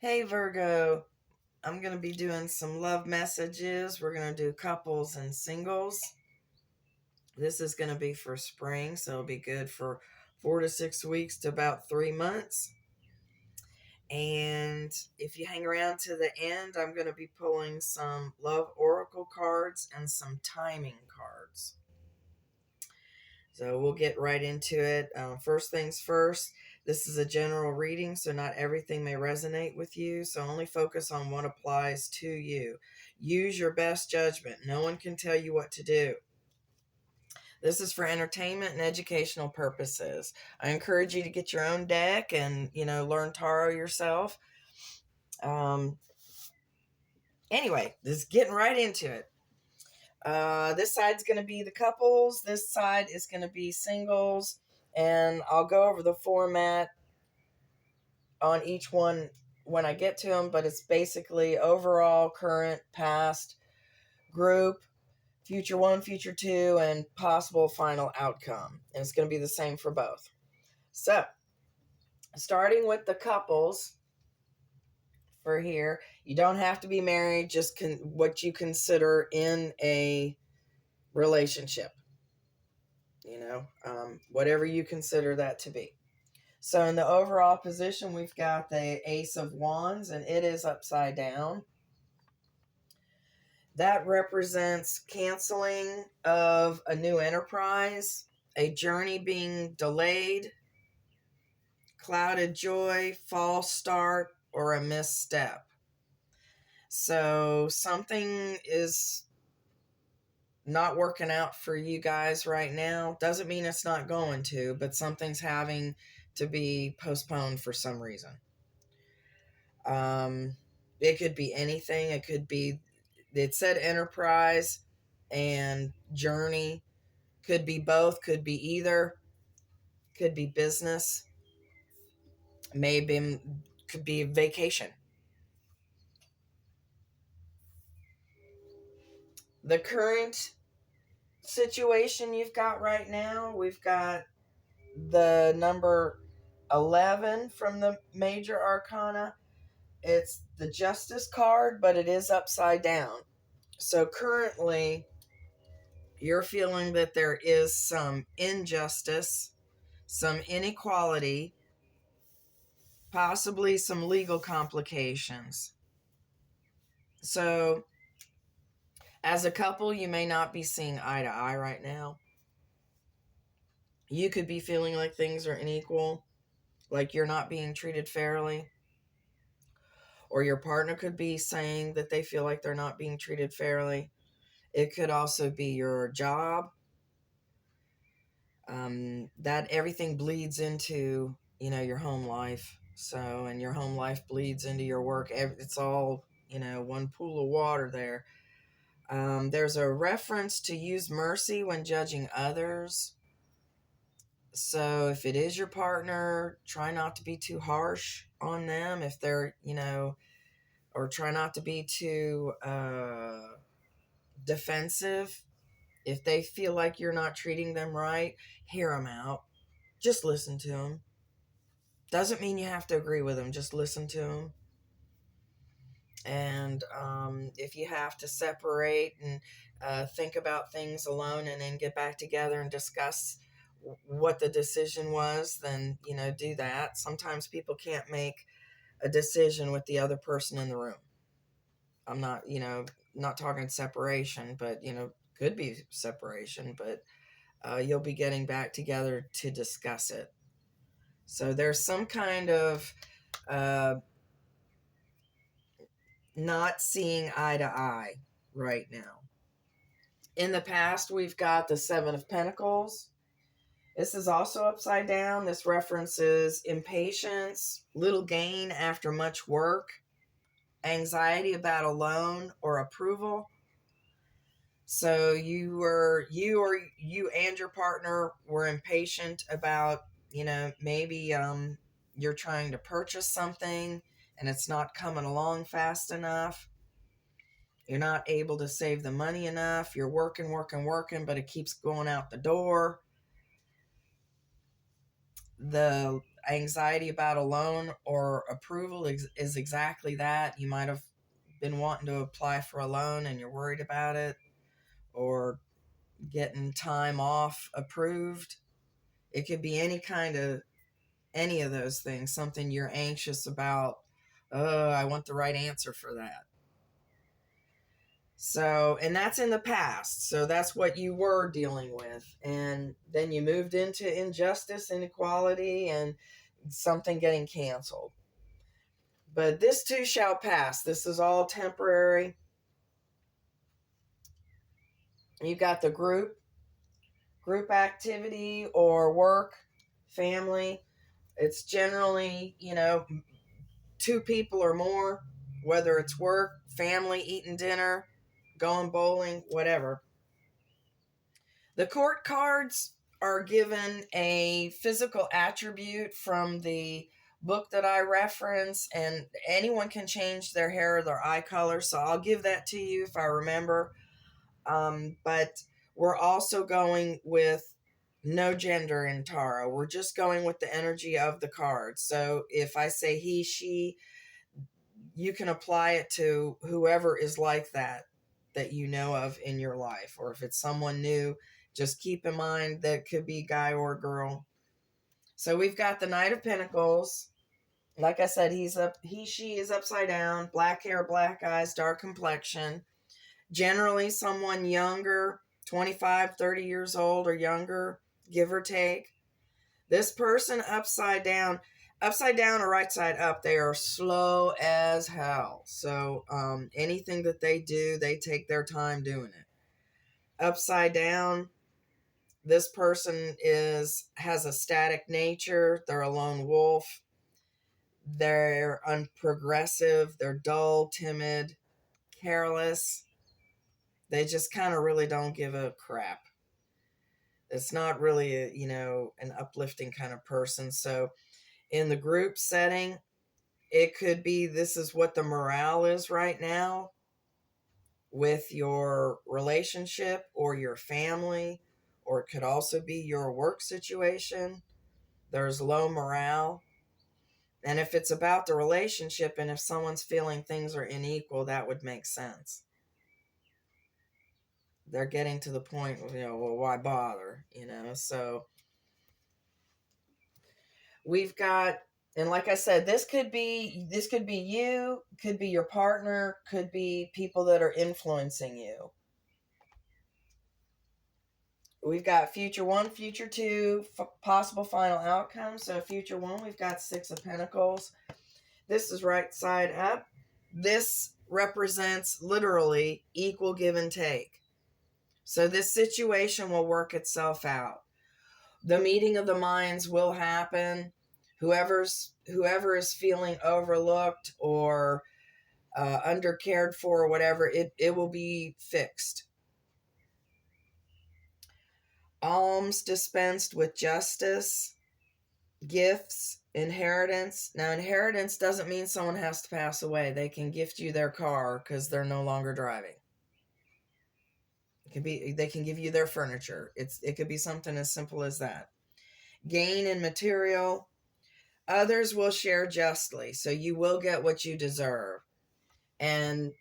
Hey Virgo, I'm going to be doing some love messages. We're going to do couples and singles. This is going to be for spring, so it'll be good for 4 to 6 weeks to about 3 months. And if you hang around to the end, I'm going to be pulling some love oracle cards and some timing cards. So we'll get right into it. First things first, this is a general reading, so not everything may resonate with you. So only focus on what applies to you. Use your best judgment. No one can tell you what to do. This is for entertainment and educational purposes. I encourage you to get your own deck and, learn tarot yourself. Um, anyway, just getting right into it. This side's going to be the couples. This side is going to be singles. And I'll go over the format on each one when I get to them, but it's basically overall, current, past, group, future one, future two, and possible final outcome. And it's going to be the same for both. So, starting with the couples for here, you don't have to be married, just what you consider in a relationship. Whatever you consider that to be. So in the overall position, we've got the Ace of Wands, and it is upside down. That represents canceling of a new enterprise, a journey being delayed, clouded joy, false start, or a misstep. So something is not working out for you guys right now. Doesn't mean it's not going to, but something's having to be postponed for some reason. It could be anything. It said enterprise and journey. Could be both, could be either. Could be business. Maybe could be vacation. The current situation you've got right now, we've got the number 11 from the major arcana. It's the Justice card, but it is upside down. So currently, you're feeling that there is some injustice, some inequality, possibly some legal complications. So, as a couple, you may not be seeing eye to eye right now. You could be feeling like things are unequal, like you're not being treated fairly. Or your partner could be saying that they feel like they're not being treated fairly. It could also be your job. That everything bleeds into, your home life. So, and your home life bleeds into your work. It's all, one pool of water there. There's a reference to use mercy when judging others. So if it is your partner, try not to be too harsh on them if they're, or try not to be too defensive. If they feel like you're not treating them right, hear them out. Just listen to them. Doesn't mean you have to agree with them. Just listen to them. And if you have to separate and think about things alone and then get back together and discuss what the decision was, then, do that. Sometimes people can't make a decision with the other person in the room. I'm not talking separation, but, could be separation, but you'll be getting back together to discuss it. So there's some kind of not seeing eye to eye right now. In the past, we've got the Seven of Pentacles. This is also upside down. This references impatience, little gain after much work, anxiety about a loan or approval. So you and your partner were impatient about, maybe you're trying to purchase something and it's not coming along fast enough. You're not able to save the money enough. You're working, but it keeps going out the door. The anxiety about a loan or approval is exactly that. You might have been wanting to apply for a loan and you're worried about it, or getting time off approved. It could be any of those things, something you're anxious about. Oh, I want the right answer for that. So, and that's in the past. So that's what you were dealing with. And then you moved into injustice, inequality, and something getting canceled. But this too shall pass. This is all temporary. You got the group activity or work, family. It's generally, two people or more, whether it's work, family, eating dinner, going bowling, whatever. The court cards are given a physical attribute from the book that I reference, and anyone can change their hair or their eye color, so I'll give that to you if I remember. But we're also going with no gender in tarot. We're just going with the energy of the card. So if I say he, she, you can apply it to whoever is like that you know of in your life. Or if it's someone new, just keep in mind that it could be guy or girl. So we've got the Knight of Pentacles. Like I said, she is upside down, black hair, black eyes, dark complexion. Generally someone younger, 25, 30 years old or younger, give or take. This person upside down or right side up, they are slow as hell. So anything that they do, they take their time doing it. Upside down, this person has a static nature. They're a lone wolf. They're unprogressive. They're dull, timid, careless. They just kind of really don't give a crap. It's not really an uplifting kind of person. So in the group setting, it could be this is what the morale is right now with your relationship or your family, or it could also be your work situation. There's low morale. And if it's about the relationship and if someone's feeling things are unequal, that would make sense. They're getting to the point, well, why bother? So we've got, and like I said, this could be you, could be your partner, could be people that are influencing you. We've got future 1, future 2, possible final outcome. So future 1, we've got 6 of Pentacles. This is right side up. This represents literally equal give and take. So this situation will work itself out. The meeting of the minds will happen. Whoever is feeling overlooked or undercared for or whatever, it will be fixed. Alms dispensed with justice, gifts, inheritance. Now, inheritance doesn't mean someone has to pass away. They can gift you their car because they're no longer driving. They can give you their furniture. It could be something as simple as that. Gain in material. Others will share justly, so you will get what you deserve. And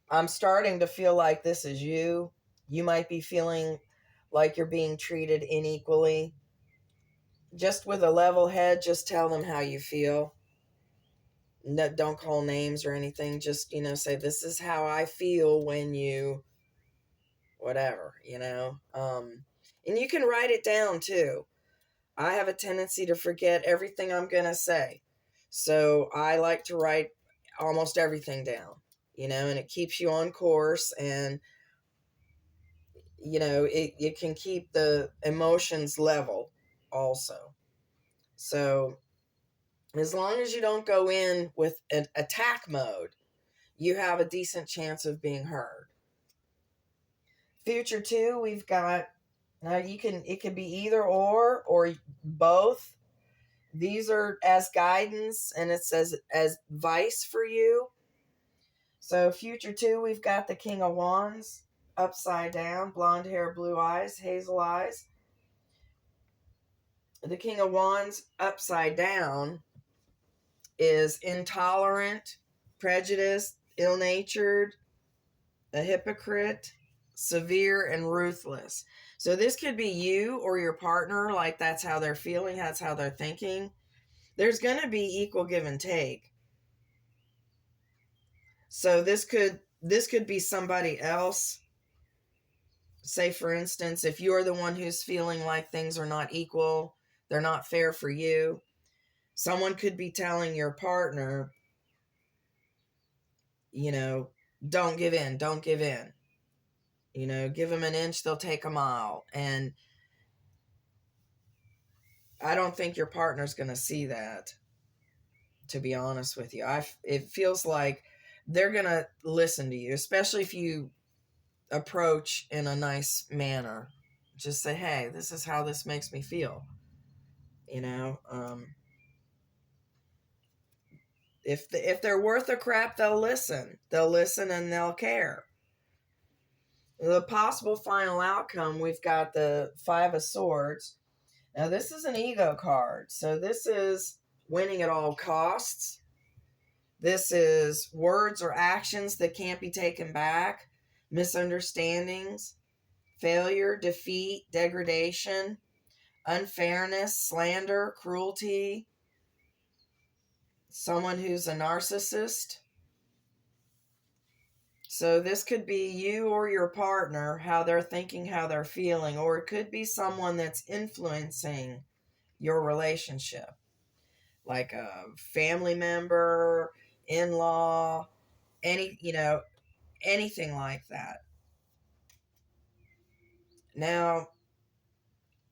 I'm starting to feel like this is you. You might be feeling like you're being treated unequally. Just with a level head, just tell them how you feel. No, don't call names or anything. Just, say, this is how I feel when you, whatever, and you can write it down too. I have a tendency to forget everything I'm going to say. So I like to write almost everything down, and it keeps you on course, and, it can keep the emotions level also. So as long as you don't go in with an attack mode, you have a decent chance of being heard. Future 2, we've got, now it could be either or both. These are as guidance, and it says as advice for you. So future 2, we've got the King of Wands, upside down, blonde hair, blue eyes, hazel eyes. The King of Wands upside down is intolerant, prejudiced, ill-natured, a hypocrite, severe, and ruthless. So this could be you or your partner, like that's how they're feeling, that's how they're thinking. There's going to be equal give and take. So this could be somebody else. Say, for instance, if you're the one who's feeling like things are not equal, they're not fair for you, someone could be telling your partner, you know, don't give in, don't give in. You know, give them an inch, they'll take a mile. And I don't think your partner's going to see that, to be honest with you. It feels like they're going to listen to you, especially if you approach in a nice manner. Just say, hey, this is how this makes me feel. You know, if they're worth a crap, they'll listen. They'll listen and they'll care. The possible final outcome, we've got the Five of Swords. Now, this is an ego card. So this is winning at all costs. This is words or actions that can't be taken back, misunderstandings, failure, defeat, degradation, unfairness, slander, cruelty, someone who's a narcissist. So this could be you or your partner, how they're thinking, how they're feeling, or it could be someone that's influencing your relationship, like a family member, in-law, anything like that. Now,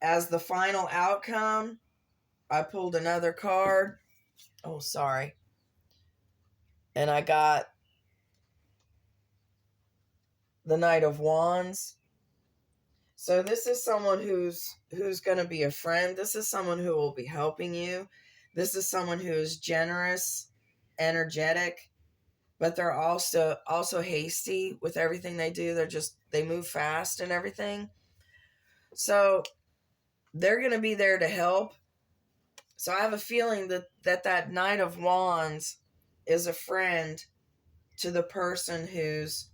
as the final outcome, I pulled another card. Oh, sorry. And I got the Knight of Wands. So this is someone who's going to be a friend. This is someone who will be helping you. This is someone who is generous, energetic, but they're also hasty with everything they do. They move fast and everything. So they're going to be there to help. So I have a feeling that Knight of Wands is a friend to the person who's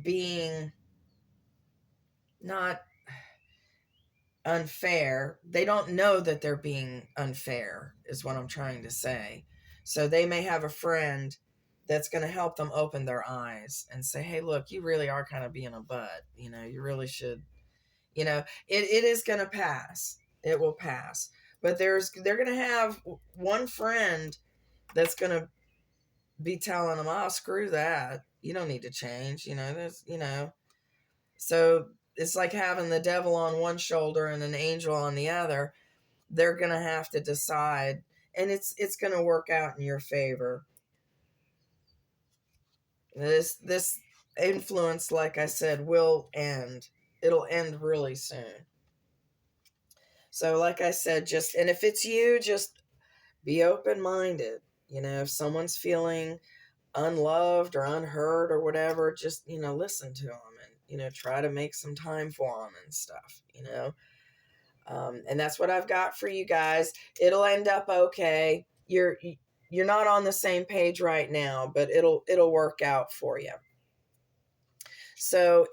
being not unfair. They don't know that they're being unfair, is what I'm trying to say. So they may have a friend that's going to help them open their eyes and say, hey, look, you really are kind of being a butt. You know, you really should, it is going to pass. It will pass. But they're going to have one friend that's going to be telling them, oh, screw that. You don't need to change. So it's like having the devil on one shoulder and an angel on the other. They're going to have to decide, and it's going to work out in your favor. This influence, like I said, will end. It'll end really soon. So like I said, and if it's you, just be open-minded. If someone's feeling unloved or unheard or whatever, just, listen to them and, try to make some time for them and stuff, and that's what I've got for you guys. It'll end up okay. You're not on the same page right now, but it'll work out for you. So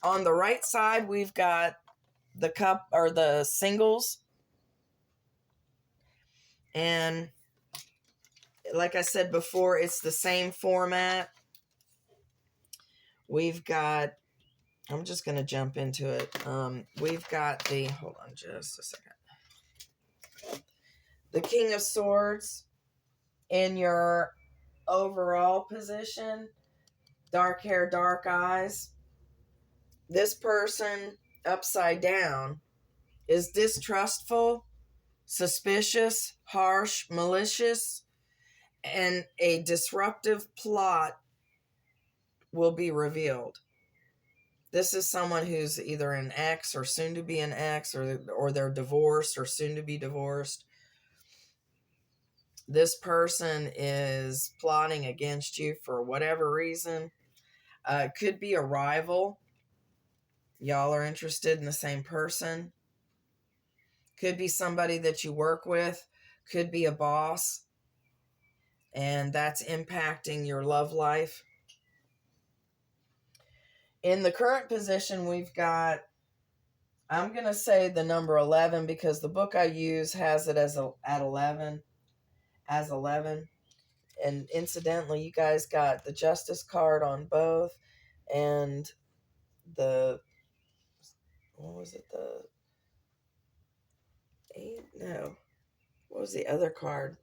on the right side, we've got the cup or the singles. And like I said before, it's the same format. I'm just going to jump into it. We've got hold on just a second. The King of Swords in your overall position. Dark hair, dark eyes. This person upside down is distrustful, suspicious, harsh, malicious, and a disruptive plot will be revealed. This is someone who's either an ex or soon to be an ex, or they're divorced or soon to be divorced. This person is plotting against you for whatever reason. It could be a rival. Y'all are interested in the same person. Could be somebody that you work with, could be a boss, and that's impacting your love life. In the current position, we've got, I'm going to say the number 11 because the book I use has it as at 11, as 11. And incidentally, you guys got the Justice card on both, and the, what was it, the 8? No. What was the other card?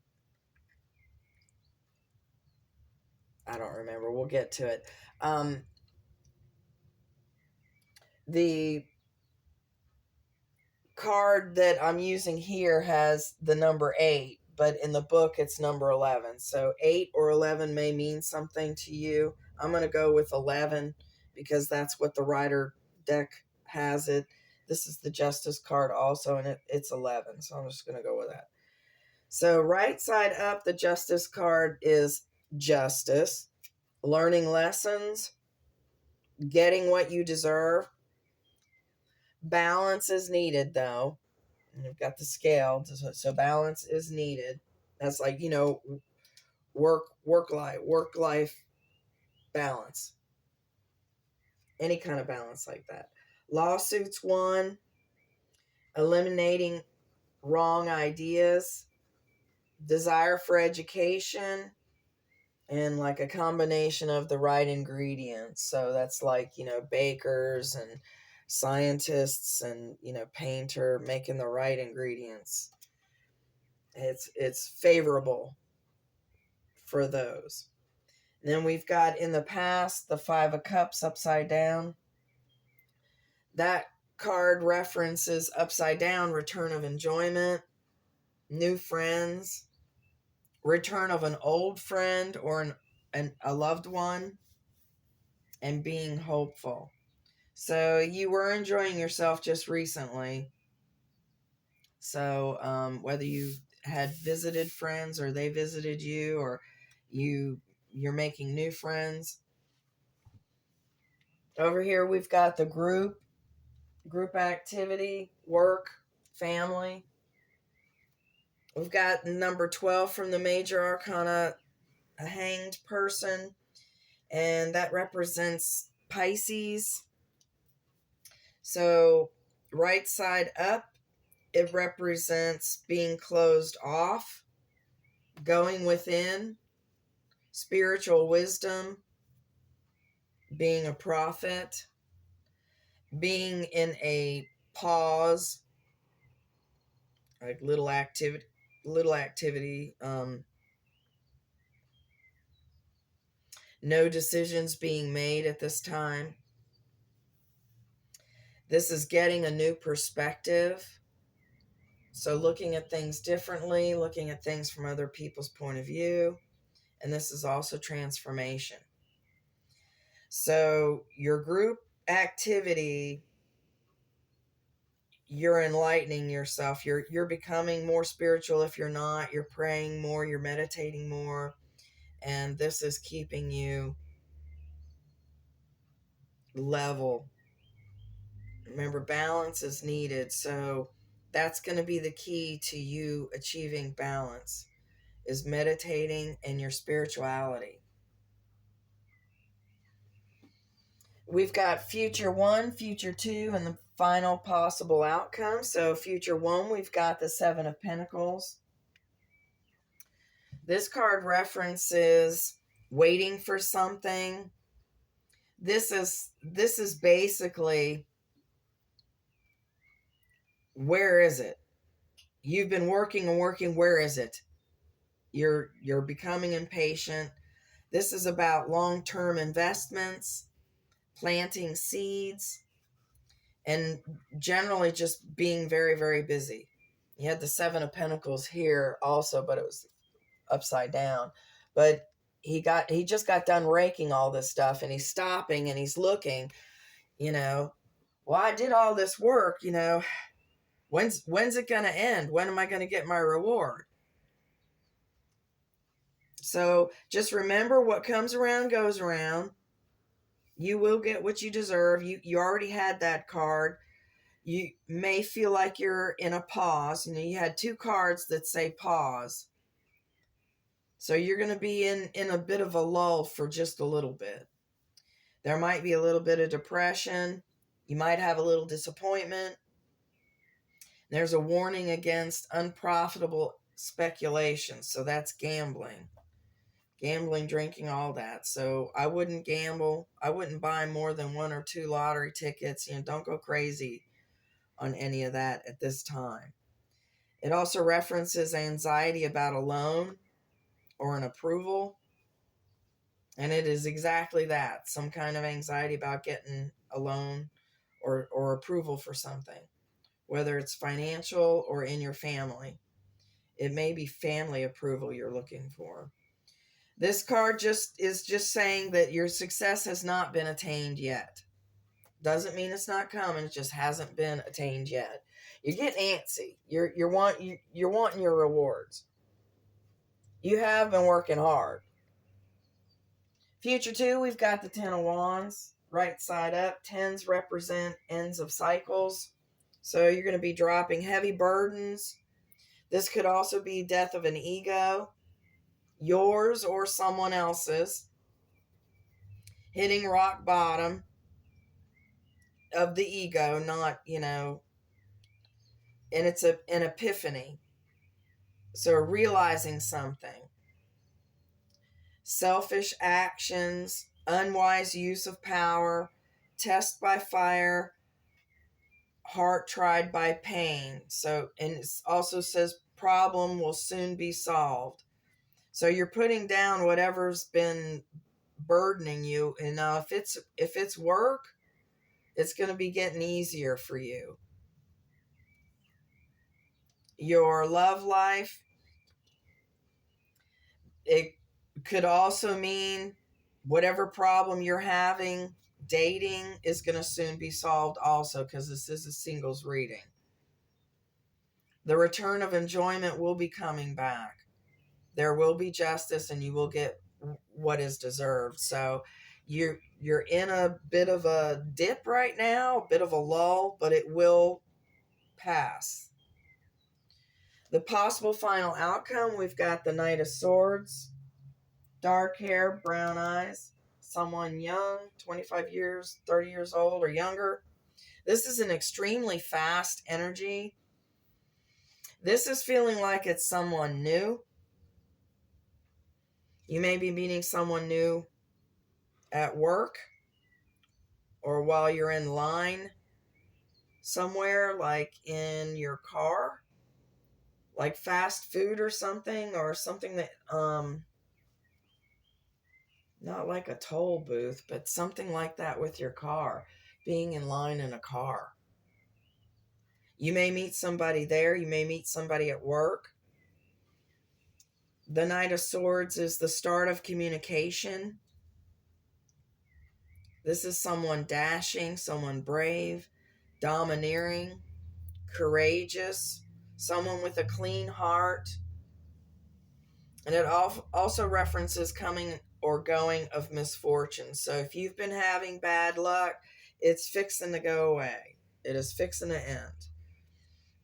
I don't remember. We'll get to it. The card that I'm using here has the number 8, but in the book it's number 11. So 8 or 11 may mean something to you. I'm going to go with 11 because that's what the Rider deck has it. This is the Justice card also, and it's 11. So I'm just going to go with that. So right side up, the Justice card is justice, learning lessons, getting what you deserve. Balance is needed, though. And you've got the scale, so balance is needed. That's like, work life balance. Any kind of balance like that. Lawsuits won, eliminating wrong ideas, desire for education, and like a combination of the right ingredients. So that's like, bakers and scientists and, painter, making the right ingredients. It's favorable for those. And then we've got in the past the 5 of Cups upside down. That card references upside down return of enjoyment, new friends, return of an old friend or a loved one, and being hopeful. So you were enjoying yourself just recently. So whether you had visited friends or they visited you, or you're making new friends. Over here we've got the group activity, work, family. We've got number 12 from the Major Arcana, a hanged person, and that represents Pisces. So right side up, it represents being closed off, going within, spiritual wisdom, being a prophet, being in a pause, like little activity, no decisions being made at this time. This is getting a new perspective. So looking at things differently, looking at things from other people's point of view. And this is also transformation. So your group activity, you're enlightening yourself. You're becoming more spiritual if you're not. You're praying more, you're meditating more. And this is keeping you level. Remember, balance is needed. So that's going to be the key to you achieving balance, is meditating and your spirituality. We've got future 1, future 2, and the final possible outcome. So future 1, we've got the 7 of Pentacles. This card references waiting for something. This is basically, where is it? You've been working and working, where is it? You're becoming impatient. This is about long-term investments, planting seeds, and generally just being very, very busy. You had the 7 of Pentacles here also, but it was upside down. But he just got done raking all this stuff, and he's stopping and he's looking, well, I did all this work, when's it going to end? When am I going to get my reward? So just remember, what comes around goes around. You will get what you deserve. You already had that card. You may feel like you're in a pause. You had two cards that say pause. So you're going to be in a bit of a lull for just a little bit. There might be a little bit of depression. You might have a little disappointment. There's a warning against unprofitable speculation. So that's gambling. Gambling, drinking, all that. So I wouldn't gamble. I wouldn't buy more than 1 or 2 lottery tickets. Don't go crazy on any of that at this time. It also references anxiety about a loan or an approval. And it is exactly that. Some kind of anxiety about getting a loan or approval for something, whether it's financial or in your family. It may be family approval you're looking for. This card is just saying that your success has not been attained yet. Doesn't mean it's not coming. It just hasn't been attained yet. You get antsy. You're wanting your rewards. You have been working hard. Future 2, we've got the 10 of Wands, right side up. 10s represent ends of cycles. So you're going to be dropping heavy burdens. This could also be death of an ego, yours or someone else's. Hitting rock bottom of the ego, not, and it's an epiphany. So realizing something. Selfish actions, unwise use of power, test by fire, heart tried by pain. So, and it also says problem will soon be solved. So you're putting down whatever's been burdening you. And now if it's work, it's going to be getting easier for you. Your love life, it could also mean whatever problem you're having, dating is going to soon be solved also, because this is a singles reading. The return of enjoyment will be coming back. There will be justice and you will get what is deserved. So you're in a bit of a dip right now, a bit of a lull, but it will pass. The possible final outcome, we've got the Knight of Swords, dark hair, brown eyes, someone young, 25 years, 30 years old or younger. This is an extremely fast energy. This is feeling like it's someone new. You may be meeting someone new at work or while you're in line somewhere, like in your car, like fast food or something that not like a toll booth, but something like that with your car, being in line in a car. You may meet somebody there. You may meet somebody at work. The Knight of Swords is the start of communication. This is someone dashing, someone brave, domineering, courageous, someone with a clean heart. And it also references coming or going of misfortune. So if you've been having bad luck, it's fixing to go away. It is fixing to end.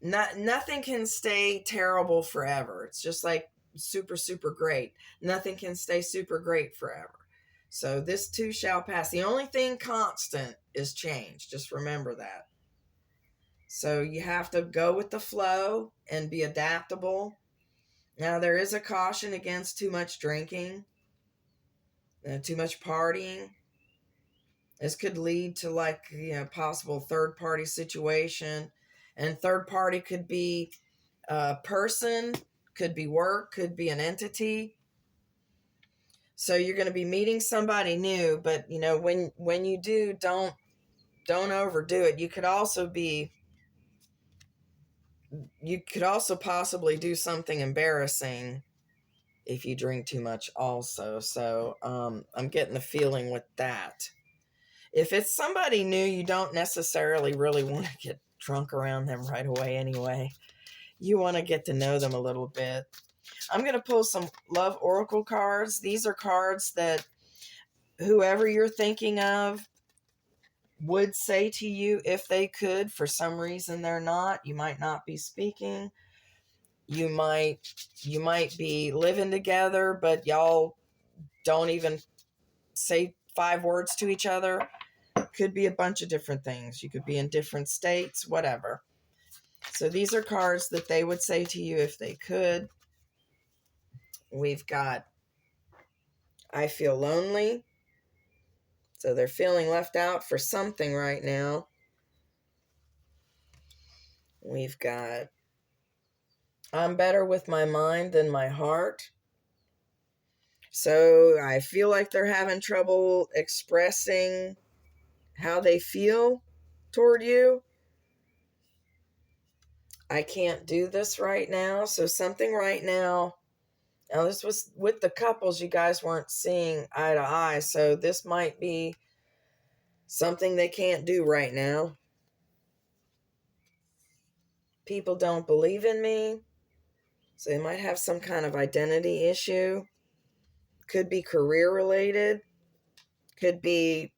Nothing can stay terrible forever. It's just like super, super great. Nothing can stay super great forever. So this too shall pass. The only thing constant is change. Just remember that. So you have to go with the flow and be adaptable. Now, there is a caution against too much drinking, too much partying. This could lead to possible third-party situation. And third party could be a person, could be work, could be an entity. So you're going to be meeting somebody new, but when you do, don't overdo it. You could also possibly do something embarrassing if you drink too much also. So I'm getting the feeling with that. If it's somebody new, you don't necessarily really want to get drunk around them right away anyway. You want to get to know them a little bit. I'm going to pull some love oracle cards. These are cards that whoever you're thinking of would say to you if they could. For some reason they're not. You might not be speaking. You might be living together, but y'all don't even say 5 words to each other. Could be a bunch of different things. You could be in different states, whatever. So these are cards that they would say to you if they could. We've got I feel lonely. So they're feeling left out for something right now. We've got I'm better with my mind than my heart. So I feel like they're having trouble expressing how they feel toward you. I can't do this right now. So something right now. Now this was with the couples, you guys weren't seeing eye to eye. So this might be something they can't do right now. People don't believe in me. So they might have some kind of identity issue. Could be career related. Could be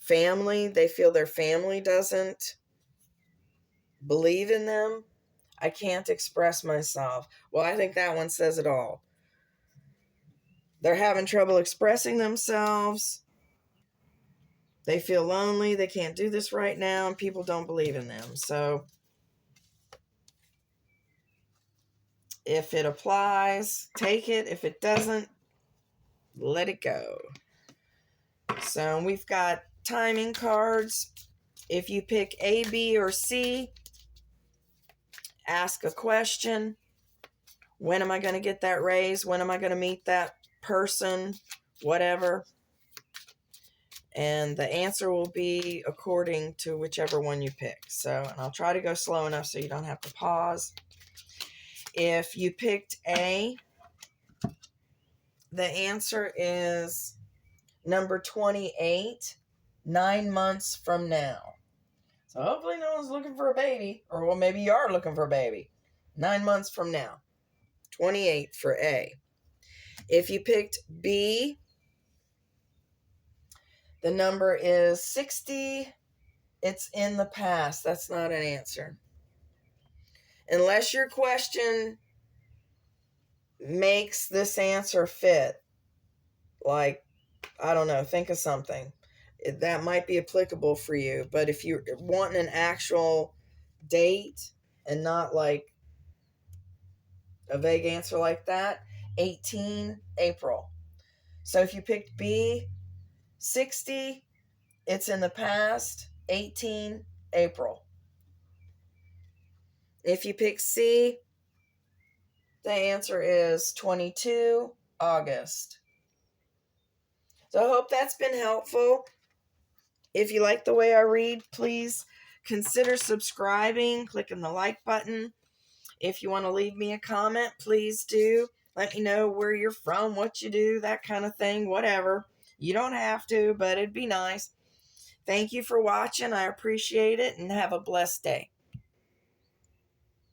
family. They feel their family doesn't believe in them. I can't express myself. Well, I think that one says it all. They're having trouble expressing themselves. They feel lonely. They can't do this right now, and people don't believe in them. So if it applies, take it. If it doesn't, let it go. So we've got timing cards. If you pick A, B, or C, ask a question. When am I going to get that raise? When am I going to meet that person? Whatever. And the answer will be according to whichever one you pick. So, and I'll try to go slow enough so you don't have to pause. If you picked A, the answer is number 28, 9 months from now. So hopefully no one's looking for a baby, or well, maybe you are looking for a baby. 9 months from now. 28 for A. If you picked B, the number is 60. It's in the past. That's not an answer. Unless your question makes this answer fit. Like, I don't know, think of something. That might be applicable for you. But if you're wanting an actual date and not like a vague answer like that, 18 April. So if you picked B, 60, it's in the past, 18 April. If you pick C, the answer is 22 August. So I hope that's been helpful. If you like the way I read, please consider subscribing, clicking the like button. If you want to leave me a comment, please do. Let me know where you're from, what you do, that kind of thing, whatever. You don't have to, but it'd be nice. Thank you for watching. I appreciate it, and have a blessed day.